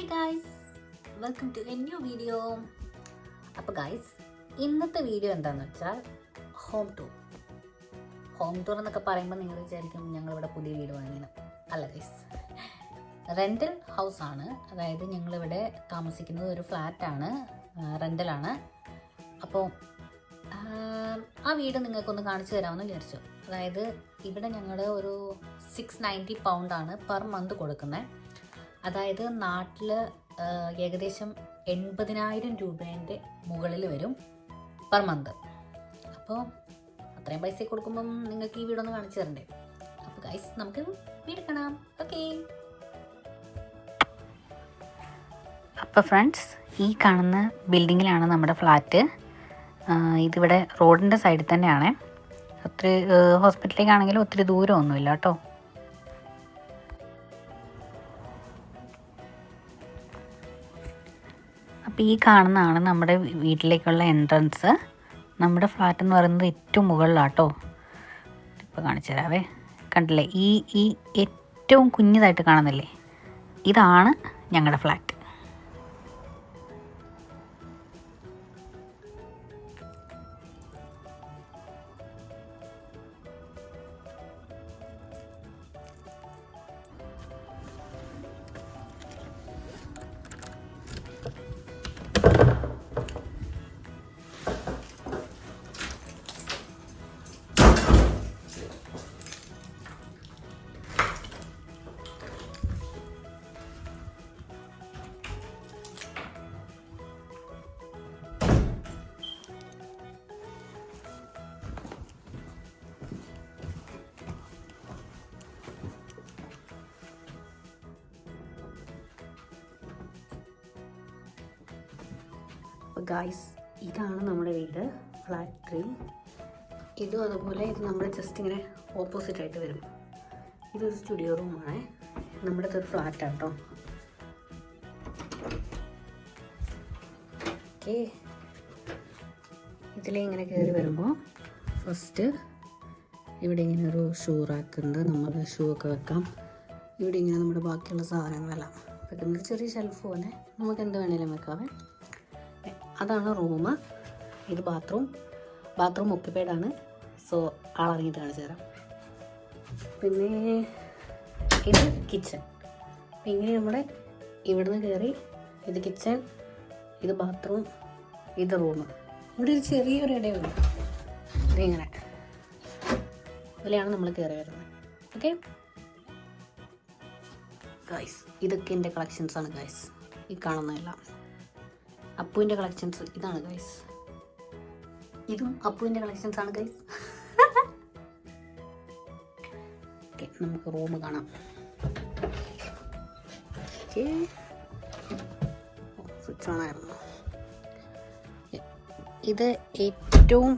Hi guys, welcome to a new video. അപ്പോൾ guys, ഇന്നത്തെ video എന്താണെന്ന് വെച്ചാൽ ഹോം ടൂർ എന്നൊക്കെ പറയുമ്പോൾ നിങ്ങൾ വിചാരിക്കും ഞങ്ങളിവിടെ പുതിയ വീട് വാങ്ങിയത്. അല്ല ഗൈസ്, റെൻ്റൽ ഹൗസാണ്. അതായത് ഞങ്ങളിവിടെ താമസിക്കുന്നത് ഒരു ഫ്ലാറ്റാണ്, റെൻ്റലാണ്. അപ്പോൾ ആ വീട് നിങ്ങൾക്കൊന്ന് കാണിച്ചു തരാമെന്ന് വിചാരിച്ചു. അതായത് ഇവിടെ ഞങ്ങൾ ഒരു 690 പൗണ്ടാണ് പെർ മന്ത് കൊടുക്കുന്നത്. അതായത് നാട്ടിൽ ഏകദേശം 80,000 രൂപേൻ്റെ മുകളിൽ വരും പെർ മന്ത്. അപ്പോൾ അത്രയും പൈസ കൊടുക്കുമ്പം നിങ്ങൾക്ക് ഈ വീടൊന്ന് കാണിച്ചു തരണ്ടേ? അപ്പോൾ ഗൈസ്, നമുക്ക് വീട് കാണാം. ഓക്കെ. അപ്പോൾ ഫ്രണ്ട്സ്, ഈ കാണുന്ന ബിൽഡിങ്ങിലാണ് നമ്മുടെ ഫ്ലാറ്റ്. ഇതിവിടെ റോഡിൻ്റെ സൈഡിൽ തന്നെയാണ്. ഒത്തിരി ഹോസ്പിറ്റലിലേക്കാണെങ്കിലും ഒത്തിരി ദൂരമൊന്നുമില്ല കേട്ടോ. അപ്പോൾ ഈ കാണുന്നതാണ് നമ്മുടെ വീട്ടിലേക്കുള്ള എൻട്രൻസ്. നമ്മുടെ ഫ്ലാറ്റ് എന്ന് പറയുന്നത് ഏറ്റവും മുകളിലാട്ടോ. ഇപ്പോൾ കാണിച്ചു തരാവേ. കണ്ടില്ലേ, ഈ ഏറ്റവും കുഞ്ഞതായിട്ട് കാണുന്നില്ലേ, ഇതാണ് ഞങ്ങളുടെ ഫ്ലാറ്റ്. ഗായ്സ്, ഇതാണ് നമ്മുടെ വീട്, ഫ്ലാറ്റ് 3. ഇതും അതുപോലെ ഇത് നമ്മുടെ ജസ്റ്റ് ഇങ്ങനെ ഓപ്പോസിറ്റ് ആയിട്ട് വരും. ഇതൊരു സ്റ്റുഡിയോ റൂമാണ്. നമ്മുടെ ഇതൊരു ഫ്ലാറ്റാണ് കേട്ടോ. ഓക്കെ, ഇതിലേ ഇങ്ങനെ കയറി വരുമ്പോൾ ഫസ്റ്റ് ഇവിടെ ഇങ്ങനെ ഒരു ഷൂ റാക്കുണ്ട്. നമ്മൾ ഷൂ ഒക്കെ വെക്കാം. ഇവിടെ ഇങ്ങനെ നമ്മുടെ ബാക്കിയുള്ള സാധനങ്ങളെല്ലാം വെക്കുന്ന ചെറിയ ഷെൽഫ് പോലെ നമുക്ക് എന്ത് വേണേലും വെക്കാവേ. അതാണ് റൂം. ഇത് ബാത്റൂം ഒക്യുപ്പൈഡാണ്. സോ ആളിറങ്ങിയിട്ട് കാണിച്ചു തരാം. പിന്നെ ഇത് കിച്ചൺ. ഇങ്ങനെ നമ്മുടെ ഇവിടുന്ന് കയറി ഇത് കിച്ചൺ, ഇത് ബാത്റൂം, ഇത് റൂം. ഇവിടെ ഒരു ചെറിയൊരു ഇടയുണ്ട്. ഇതിങ്ങനെ ഇതിലെയാണ് നമ്മൾ കയറി വരുന്നത്. ഓക്കെ ഗൈസ്, ഇതൊക്കെ എൻ്റെ കളക്ഷൻസാണ് ഗൈസ്. ഈ കാണുന്നതെല്ലാം അപ്പുവിൻ്റെ കളക്ഷൻസ്. ഇതാണ് ഗൈസ്, ഇതും അപ്പുവിൻ്റെ കളക്ഷൻസ് ആണ് ഗൈസ്. ഓക്കെ, നമുക്ക് റൂം കാണാം. ഓക്കെ, സ്വിച്ച് ഓൺ ആയിരുന്നു. ഇത് ഏറ്റവും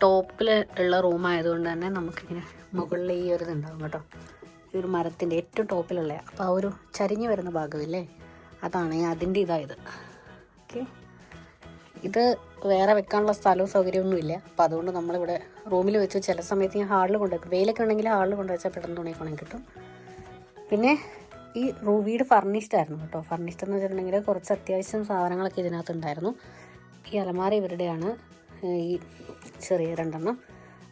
ടോപ്പിൽ ഉള്ള റൂമായതുകൊണ്ട് തന്നെ നമുക്കിങ്ങനെ മുകളിൽ ഈ ഒരു ഇതുണ്ടാകും കേട്ടോ. ഈ ഒരു മരത്തിൻ്റെ ഏറ്റവും ടോപ്പിലുള്ള, അപ്പോൾ ആ ഒരു ചരിഞ്ഞ് വരുന്ന ഭാഗമില്ലേ, അതാണ് അതിൻ്റെ ഇതായത്. ഓക്കെ, ഇത് വേറെ വെക്കാനുള്ള സ്ഥലവും സൗകര്യമൊന്നുമില്ല. അപ്പോൾ അതുകൊണ്ട് നമ്മളിവിടെ റൂമിൽ വെച്ച് ചില സമയത്ത് ഞാൻ ഹാളിൽ കൊണ്ടുവയ്ക്കും. വെയിലൊക്കെ ഉണ്ടെങ്കിൽ ഹാളിൽ കൊണ്ടുവച്ചാൽ പെട്ടെന്ന് തുണിയൊക്കെ ഉണങ്ങി കിട്ടും. പിന്നെ ഈ വീട് ഫർണിഷ്ഡ് ആയിരുന്നു കേട്ടോ. ഫർണിഷ്ഡ് എന്ന് വെച്ചിട്ടുണ്ടെങ്കിൽ കുറച്ച് അത്യാവശ്യം സാധനങ്ങളൊക്കെ ഇതിനകത്തുണ്ടായിരുന്നു. ഈ അലമാര ഇവരുടെയാണ്, ഈ ചെറിയ 2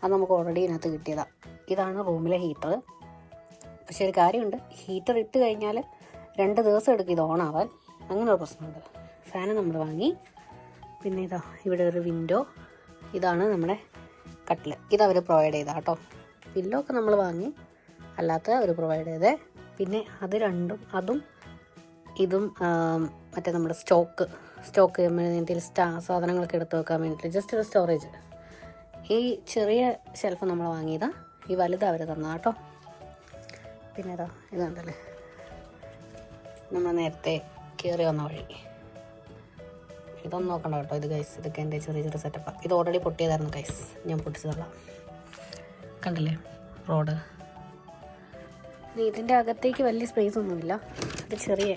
അത് നമുക്ക് ഓൾറെഡി ഇതിനകത്ത് കിട്ടിയതാണ്. ഇതാണ് റൂമിലെ ഹീറ്റർ. പക്ഷേ ഒരു കാര്യമുണ്ട്, ഹീറ്റർ ഇട്ട് കഴിഞ്ഞാൽ 2 ദിവസം എടുക്കും ഇത് ഓണാവാൻ. അങ്ങനെ ഒരു പ്രശ്നമുണ്ട്. ഫാന് നമ്മൾ വാങ്ങി. പിന്നെ ഇതാ ഇവിടെ ഒരു വിൻഡോ. ഇതാണ് നമ്മുടെ കട്ടിൽ. ഇതവർ പ്രൊവൈഡ് ചെയ്താൽ കേട്ടോ. പില്ലോ ഒക്കെ നമ്മൾ വാങ്ങി, അല്ലാത്ത അവർ പ്രൊവൈഡ് ചെയ്തേ. പിന്നെ അത് രണ്ടും, അതും ഇതും മറ്റേ നമ്മുടെ സ്റ്റോക്ക് എന്തെങ്കിലും സാധനങ്ങളൊക്കെ എടുത്ത് വെക്കാൻ വേണ്ടിയിട്ട് ജസ്റ്റ് ഒരു സ്റ്റോറേജ്. ഈ ചെറിയ ഷെൽഫ് നമ്മൾ വാങ്ങിയതാണ്. ഈ വലുത് അവർ തന്നതാണ് കേട്ടോ. പിന്നെ ഇതാ ഇതുണ്ടല്ലേ, നമ്മൾ നേരത്തെ കയറി വന്ന വഴി. ഇതൊന്നും നോക്കണ്ട കേട്ടോ. ഇത് ഗൈസ്, ഇതൊക്കെ എൻ്റെ ചെറിയ സെറ്റപ്പാണ്. ഇത് ഓൾറെഡി പൊട്ടിയതായിരുന്നു ഗൈസ്, ഞാൻ പൊട്ടിച്ചതല്ല. കണ്ടില്ലേ റോഡ്. ഇതിൻ്റെ അകത്തേക്ക് വലിയ സ്പേസ് ഒന്നുമില്ല. ഇത് ചെറിയ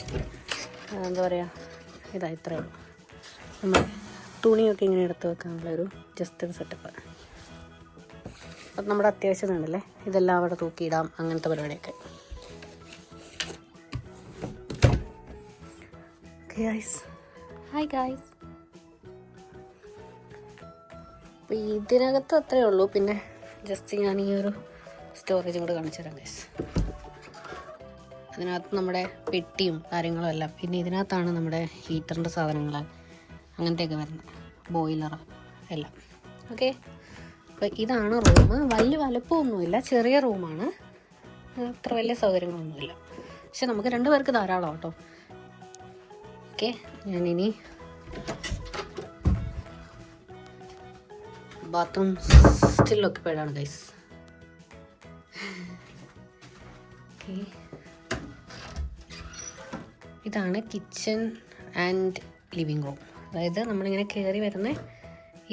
എന്താ പറയുക, ഇതാ ഇത്രയേ ഉള്ളൂ. നമ്മൾ തുണിയൊക്കെ ഇങ്ങനെ എടുത്ത് വെക്കാനുള്ളൊരു ജസ്റ്റ് ഒരു സെറ്റപ്പ്. അത് നമ്മുടെ അത്യാവശ്യം ഉണ്ടല്ലേ, ഇതെല്ലാം അവിടെ തൂക്കിയിടാം, അങ്ങനത്തെ പരിപാടിയൊക്കെ. Okay guys, hi guys. അപ്പോൾ ഇതിനകത്ത് അത്രയേ ഉള്ളൂ. പിന്നെ ജസ്റ്റ് ഞാൻ ഈ ഒരു സ്റ്റോറേജും കൂടെ കാണിച്ചു തരാം ഗൈസ്. അതിനകത്ത് നമ്മുടെ പെട്ടിയും കാര്യങ്ങളും എല്ലാം, പിന്നെ ഇതിനകത്താണ് നമ്മുടെ ഹീറ്ററിൻ്റെ സാധനങ്ങൾ അങ്ങനത്തെയൊക്കെ വരുന്നത്, ബോയിലർ എല്ലാം. ഓക്കെ, അപ്പോൾ ഇതാണ് റൂം. വലിയ വലുപ്പമൊന്നുമില്ല, ചെറിയ റൂമാണ്, അത്ര വലിയ സൗകര്യങ്ങളൊന്നുമില്ല. പക്ഷെ നമുക്ക് 2 പേർക്ക് ധാരാളം കേട്ടോ. ഓക്കെ, ഞാനിനി ബാത്റൂം സ്റ്റിൽ occupied ആണ് ഗൈസ്. ഓക്കെ, ഇതാണ് കിച്ചൺ ആൻഡ് ലിവിങ് റൂം. അതായത് നമ്മളിങ്ങനെ കയറി വരുന്ന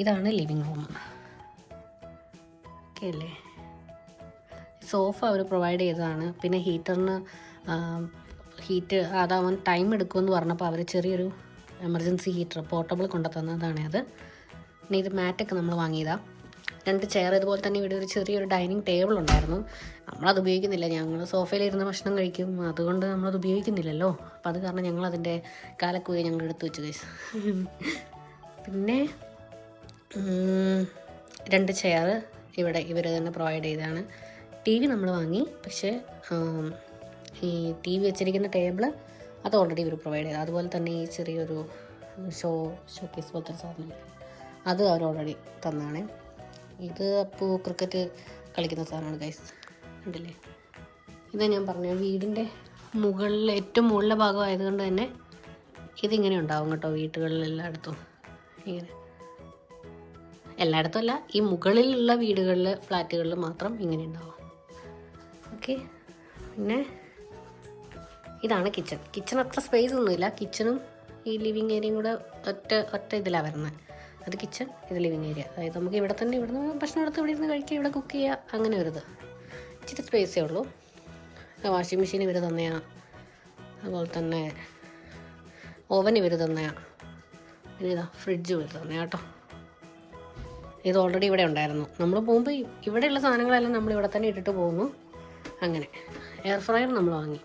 ഇതാണ് ലിവിങ് റൂം. ഓക്കെ അല്ലേ? സോഫ അവർ പ്രൊവൈഡ് ചെയ്തതാണ്. പിന്നെ ഹീറ്റ് അതാവാൻ ടൈം എടുക്കുമെന്ന് പറഞ്ഞപ്പോൾ അവർ ചെറിയൊരു എമർജൻസി ഹീറ്റർ പോർട്ടബിൾ കൊണ്ടു തന്നതാണ് അത്. പിന്നെ ഇത് മാറ്റൊക്കെ നമ്മൾ വാങ്ങിയതാണ്. 2 ചെയർ, ഇതുപോലെ തന്നെ ഇവിടെ ഒരു ചെറിയൊരു ഡൈനിങ് ടേബിൾ ഉണ്ടായിരുന്നു. നമ്മളത് ഉപയോഗിക്കുന്നില്ല, ഞങ്ങൾ സോഫയിലിരുന്ന് ഭക്ഷണം കഴിക്കും, അതുകൊണ്ട് നമ്മളത് ഉപയോഗിക്കുന്നില്ലല്ലോ. അപ്പോൾ അത് കാരണം ഞങ്ങൾ അതിൻ്റെ കാലക്കൂലി ഞങ്ങൾ എടുത്തു വെച്ചു ഗൈസ്. പിന്നെ 2 ചെയർ ഇവിടെ ഇവർ തന്നെ പ്രൊവൈഡ് ചെയ്തതാണ്. TV നമ്മൾ വാങ്ങി, പക്ഷേ ഈ TV വെച്ചിരിക്കുന്ന ടേബിൾ അത് ഓൾറെഡി ഇവർ പ്രൊവൈഡ് ചെയ്തത്. അതുപോലെ തന്നെ ഈ ചെറിയൊരു ഷോക്കേസ് പോലത്തെ സാധനം അത് അവർ ഓൾറെഡി തന്നാണ്. ഇത് അപ്പോൾ ക്രിക്കറ്റ് കളിക്കുന്ന സാധനമാണ് ഗൈസ്, കണ്ടില്ലേ? ഇതാ ഞാൻ പറഞ്ഞ വീടിൻ്റെ മുകളിൽ ഏറ്റവും മുകളിലെ ഭാഗമായതുകൊണ്ട് തന്നെ ഇതിങ്ങനെ ഉണ്ടാവും കേട്ടോ വീട്ടുകളിൽ എല്ലായിടത്തും. ഇങ്ങനെ എല്ലായിടത്തും അല്ല, ഈ മുകളിലുള്ള വീടുകളിൽ ഫ്ലാറ്റുകളിൽ മാത്രം ഇങ്ങനെ ഉണ്ടാവും. ഓക്കെ, പിന്നെ ഇതാണ് കിച്ചൺ അത്ര സ്പേസ് ഒന്നുമില്ല. കിച്ചണും ഈ ലിവിങ് ഏരിയയും കൂടെ ഒറ്റ ഇതിലാണ് വരുന്നത്. അത് കിച്ചൺ, ഇത് ലിവിങ് ഏരിയ. അതായത് നമുക്ക് ഇവിടെ തന്നെ ഇവിടുന്ന് ഭക്ഷണം എടുത്ത് ഇവിടെ ഇരുന്ന് കഴിക്കുക, ഇവിടെ കുക്ക് ചെയ്യുക, അങ്ങനെ ഒരു ഇത്. ഇച്ചിരി സ്പേസേ ഉള്ളൂ. വാഷിംഗ് മെഷീൻ ഇവർ തന്നെയാണ്, അതുപോലെ തന്നെ ഓവൻ ഇവർ തന്നെയാണ്, പിന്നെ ഇതാ ഫ്രിഡ്ജ് ഇവർ തന്നെയാണ് കേട്ടോ. ഇത് ഓൾറെഡി ഇവിടെ ഉണ്ടായിരുന്നു. നമ്മൾ പോകുമ്പോൾ ഇവിടെയുള്ള സാധനങ്ങളെല്ലാം നമ്മൾ ഇവിടെ തന്നെ ഇട്ടിട്ട് പോകുന്നു. അങ്ങനെ എയർ ഫ്രയർ നമ്മൾ വാങ്ങി.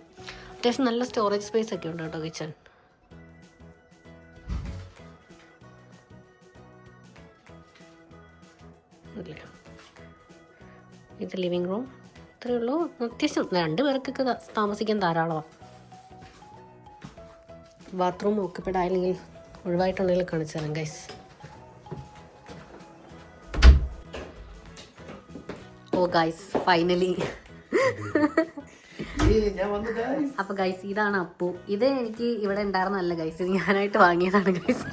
അത്യാവശ്യം നല്ല സ്റ്റോറേജ് സ്പേസ് ഒക്കെ ഉണ്ട് കേട്ടോ കിച്ചൺ. ഇത് ലിവിങ് റൂം, ഇത്രയേ ഉള്ളൂ. അത്യാവശ്യം 2 പേർക്കൊക്കെ താമസിക്കാൻ ധാരാളമാണ്. ബാത്റൂം ഓക്യുപ്പൈഡ് ആയില്ലെങ്കിൽ ഒഴിവായിട്ടുണ്ടെങ്കിൽ കാണിച്ചു തരാം ഗൈസ്. ഓ ഗൈസ്, ഫൈനലി. അപ്പൊ ഗൈസ്, ഇതാണ് അപ്പു. ഇത് എനിക്ക് ഇവിടെ ഉണ്ടായിരുന്നല്ല ഗൈസ്, ഇത് ഞാനായിട്ട് വാങ്ങിയതാണ് ഗൈസ്.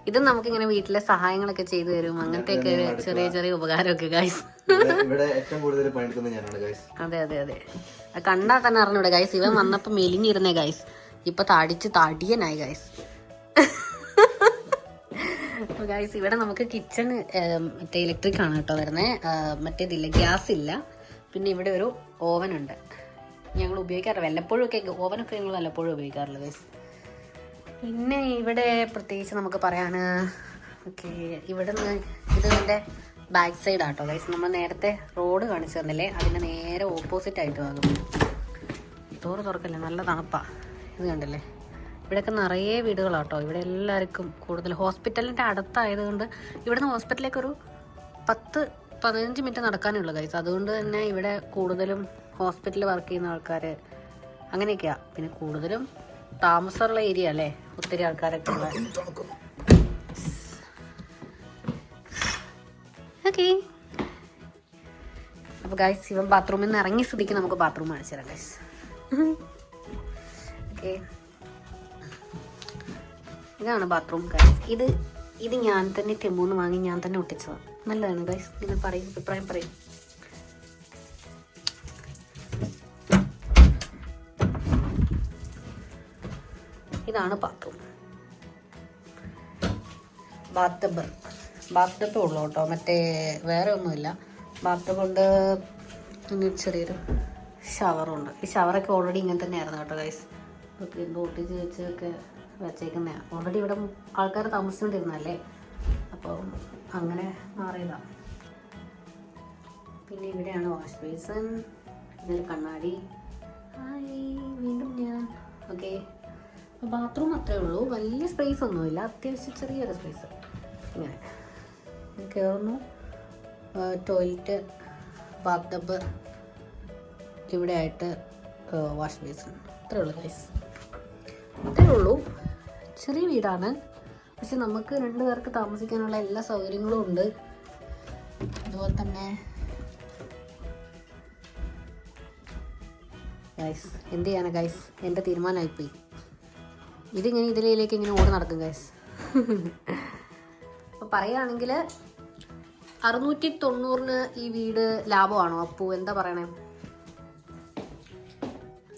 ഇത് നമുക്കിങ്ങനെ വീട്ടിലെ സഹായങ്ങളൊക്കെ ചെയ്തു തരും, അങ്ങനത്തെയൊക്കെ ചെറിയ ചെറിയ ഉപകാരമൊക്കെ ഗൈസ്. അതെ അതെ അതെ, കണ്ടാൽ തന്നെ അറിഞ്ഞൂടെ ഗൈസ്. ഇവൻ വന്നപ്പോ മെലിഞ്ഞിരുന്നേ ഗൈസ്, ഇപ്പൊ തടിയനായി ഗൈസ്. അപ്പോൾ ഗൈസ്, ഇവിടെ നമുക്ക് കിച്ചൺ മറ്റേ ഇലക്ട്രിക് ആണ് കേട്ടോ വരുന്നത്, മറ്റേതില്ല, ഗ്യാസ് ഇല്ല. പിന്നെ ഇവിടെ ഒരു ഓവൻ ഉണ്ട്. ഞങ്ങൾ ഉപയോഗിക്കാറില്ല, വല്ലപ്പോഴും ഒക്കെ ഓവനൊക്കെ ഞങ്ങൾ വല്ലപ്പോഴും ഉപയോഗിക്കാറില്ല ഗൈസ്. പിന്നെ ഇവിടെ പ്രത്യേകിച്ച് നമുക്ക് പറയാൻ, ഓക്കെ, ഇവിടെ നിന്ന് ഇത് ഇതിൻ്റെ ബാക്ക് സൈഡ് ആട്ടോ ഗൈസ്. നമ്മൾ നേരത്തെ റോഡ് കാണിച്ചു തന്നില്ലേ, അതിൻ്റെ നേരെ ഓപ്പോസിറ്റ് ആയിട്ട് ആകും. ഡോറ് തുറക്കല്ലേ, നല്ല തണുപ്പാണ്. ഇത് കണ്ടില്ലേ, ഇവിടെയൊക്കെ നിറയെ വീടുകളാട്ടോ. ഇവിടെ എല്ലാവർക്കും കൂടുതൽ ഹോസ്പിറ്റലിൻ്റെ അടുത്തായതുകൊണ്ട് ഇവിടുന്ന് ഹോസ്പിറ്റലിലേക്കൊരു 10-15 മിനിറ്റ് നടക്കാനുള്ളൂ ഗൈസ്. അതുകൊണ്ട് തന്നെ ഇവിടെ കൂടുതലും ഹോസ്പിറ്റലിൽ വർക്ക് ചെയ്യുന്ന ആൾക്കാർ അങ്ങനെയൊക്കെയാണ്. പിന്നെ കൂടുതലും താമസമുള്ള ഏരിയ അല്ലേ, ഒത്തിരി ആൾക്കാരൊക്കെ ഉള്ള. ഓക്കെ, അപ്പോൾ ഗൈസ്, ഇവൻ ബാത്റൂമിൽ നിന്ന് ഇറങ്ങിയ സ്ഥിതിക്ക് നമുക്ക് ബാത്റൂം കാണിച്ചു തരാം ഗൈസ്. ഓക്കെ, ഇതാണ് ബാത്റൂം ഗൈസ്. ഇത് ഞാൻ തന്നെ ടെമൂന്ന് വാങ്ങി ഞാൻ തന്നെ ഒട്ടിച്ചതാണ്. നല്ലതാണ് ഗൈസ്, നിങ്ങൾ പറയും, അഭിപ്രായം പറയും. ഇതാണ് ബാത്റൂം. ബാത്ത് ടബ് ഉള്ളു കേട്ടോ, മറ്റേ വേറെ ഒന്നുമില്ല. ബാത്ത് ടബ് കൊണ്ട് ചെറിയൊരു ഷവറുണ്ട്. ഈ ഷവറൊക്കെ ഓൾറെഡി ഇങ്ങനെ തന്നെയായിരുന്നു കേട്ടോ ഗൈസ്. ഓക്കെ, എന്തോ ഒട്ടിച്ച് വെച്ചൊക്കെ വെച്ചേക്കുന്നതാണ്. ഓൾറെഡി ഇവിടെ ആൾക്കാർ താമസിച്ചുകൊണ്ടിരുന്നല്ലേ, അപ്പോൾ അങ്ങനെ മാറിയതാണ്. പിന്നെ ഇവിടെയാണ് വാഷ് ബേസിൻ, ഇതിൽ കണ്ണാടി. ഹായ്, വീണ്ടും ഞാൻ. ഓക്കെ, ബാത്റൂം അത്രേ ഉള്ളൂ, വലിയ സ്പേസ് ഒന്നുമില്ല, അത്യാവശ്യം ചെറിയൊരു സ്പേസ്. ഇങ്ങനെ കയറുന്നു, ടോയ്ലറ്റ്, ബാത്ത് ടബ്, ഇവിടെ ആയിട്ട് വാഷ് ബേസിൻ. അത്രേ ഉള്ളൂ ഗൈസ്, അത്രേ ഉള്ളൂ. ചെറിയ വീടാണ്, പക്ഷെ നമുക്ക് 2 പേർക്ക് താമസിക്കാനുള്ള എല്ലാ സൗകര്യങ്ങളും ഉണ്ട്. അതുപോലെ തന്നെ ഗൈസ് എന്ത് ചെയ്യാനാ ഗൈസ്, എൻ്റെ തീരുമാനമായിപ്പോയി. ഇതിങ്ങനെ ഇതിലേക്ക് ഇങ്ങനെ ഓടി നടക്കും ഗൈസ്. അപ്പോൾ പറയുകയാണെങ്കിൽ 690 ഈ വീട് ലാഭമാണോ അപ്പു, എന്താ പറയണേ?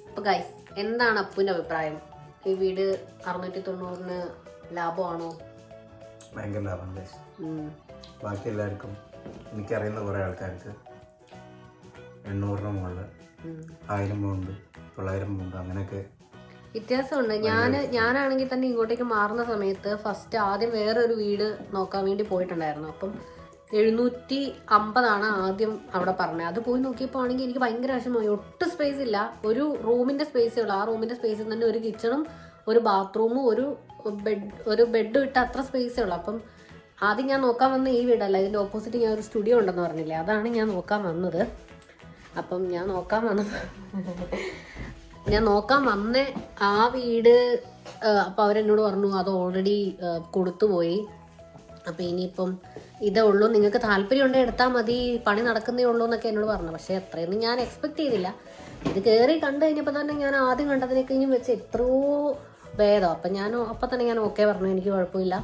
അപ്പോൾ ഗൈസ് എന്താണ് അപ്പുവിൻ്റെ അഭിപ്രായം? ഈ വീട് 690 ലാഭമാണോ? ഭയങ്കര ലാഭമാണ് ഗൈസ്. ബാക്കി എല്ലാവർക്കും, എനിക്കറിയുന്ന കുറേ ആൾക്കാർക്ക് 800 മുകളിൽ 1000 പോകുന്നുണ്ട്, 900 പോകുന്നുണ്ട്, അങ്ങനെയൊക്കെ വ്യത്യാസമുണ്ട്. ഞാനാണെങ്കിൽ തന്നെ ഇങ്ങോട്ടേക്ക് മാറുന്ന സമയത്ത് ഫസ്റ്റ് ആദ്യം വേറൊരു വീട് നോക്കാൻ വേണ്ടി പോയിട്ടുണ്ടായിരുന്നു. അപ്പം 750 ആദ്യം അവിടെ പറഞ്ഞത്. അത് പോയി നോക്കിയപ്പോൾ ആണെങ്കിൽ എനിക്ക് ഭയങ്കര വിഷമമായി. ഒട്ടും സ്പേസ് ഇല്ല, ഒരു റൂമിൻ്റെ സ്പേസേ ഉള്ളൂ. ആ റൂമിൻ്റെ സ്പേസിൽ തന്നെ ഒരു കിച്ചണും ഒരു ബാത്റൂമും ഒരു ബെഡ് ഇട്ട് അത്ര സ്പേസേ ഉള്ളൂ. അപ്പം ആദ്യം ഞാൻ നോക്കാൻ വന്ന ഈ വീടല്ല, ഇതിൻ്റെ ഓപ്പോസിറ്റ് ഞാൻ ഒരു സ്റ്റുഡിയോ ഉണ്ടെന്ന് പറഞ്ഞില്ലേ, അതാണ് ഞാൻ നോക്കാൻ വന്നത്. അപ്പം ഞാൻ നോക്കാൻ വന്ന ആ വീട്, അപ്പോൾ അവരെന്നോട് പറഞ്ഞു അത് ഓൾറെഡി കൊടുത്തുപോയി, അപ്പോൾ ഇനിയിപ്പം ഇതേ ഉള്ളൂ, നിങ്ങൾക്ക് താല്പര്യമുണ്ടെങ്കിൽ എടുത്താൽ മതി, പണി നടക്കുന്നേ ഉള്ളൂ എന്നൊക്കെ എന്നോട് പറഞ്ഞു. പക്ഷേ അത്രയൊന്നും ഞാൻ എക്സ്പെക്ട് ചെയ്തില്ല. ഇത് കയറി കണ്ടു കഴിഞ്ഞപ്പോൾ തന്നെ ഞാൻ ആദ്യം കണ്ടതിനേക്കഴിഞ്ഞും വെച്ച് എത്രയോ ഭേദം. അപ്പം തന്നെ ഞാൻ ഓക്കെ പറഞ്ഞു, എനിക്ക് കുഴപ്പമില്ല,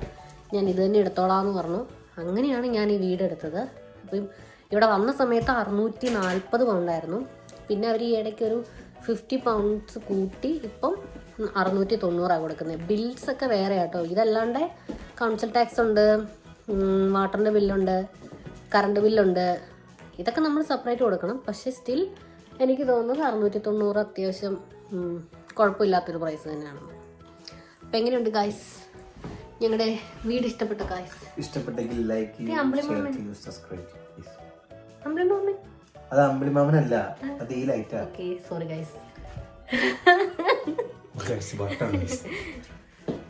ഞാൻ ഇത് തന്നെ എടുത്തോളാം എന്ന് പറഞ്ഞു. അങ്ങനെയാണ് ഞാൻ ഈ വീട് എടുത്തത്. അപ്പം ഇവിടെ വന്ന സമയത്ത് 640 പൗണ്ടായിരുന്നു. പിന്നെ അവർ ഈ ഇടയ്ക്ക് ഒരു 50 പൗണ്ട്സ് കൂട്ടി ഇപ്പം 690 കൊടുക്കുന്നത്. ബിൽസൊക്കെ വേറെ കേട്ടോ. ഇതല്ലാണ്ട് കൗൺസിൽ ടാക്സ് ഉണ്ട്, വാട്ടറിൻ്റെ ബില്ലുണ്ട്, കറണ്ട് ബില്ലുണ്ട്, ഇതൊക്കെ നമ്മൾ സെപ്പറേറ്റ് കൊടുക്കണം. പക്ഷേ സ്റ്റിൽ എനിക്ക് തോന്നുന്നത് 690 അത്യാവശ്യം കുഴപ്പമില്ലാത്തൊരു പ്രൈസ് തന്നെയാണ്. അപ്പം എങ്ങനെയുണ്ട് ഗായ്സ് ഞങ്ങളുടെ വീട്? ഇഷ്ടപ്പെട്ടു ഗായ്സ്? ഇഷ്ടപ്പെട്ടെങ്കിൽ ലൈക്ക് ചെയ്യൂ, സബ്സ്ക്രൈബ് ചെയ്യൂ. അത് അമ്പിളിമാമനല്ല, അത് ഈ ലൈറ്റാ. Okay, sorry guys.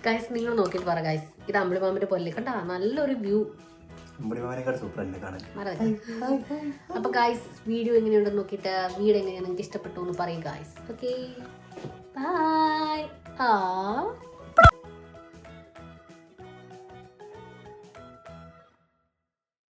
ഗൈസ് നിങ്ങൾ നോക്കിയിട്ട് പറ ഗൈസ്, ഇത് അമ്പിളിമാമന്റെ പോലെ കണ്ടാ, നല്ലൊരു വ്യൂ. അപ്പൊ ഗൈസ് വീഡിയോ എങ്ങനെയുണ്ടെന്ന് നോക്കിയിട്ട് വീട് എങ്ങനെയാണ് നിങ്ങൾക്ക് ഇഷ്ടപ്പെട്ടു എന്ന് പറയും ഗൈസ്. Okay, by.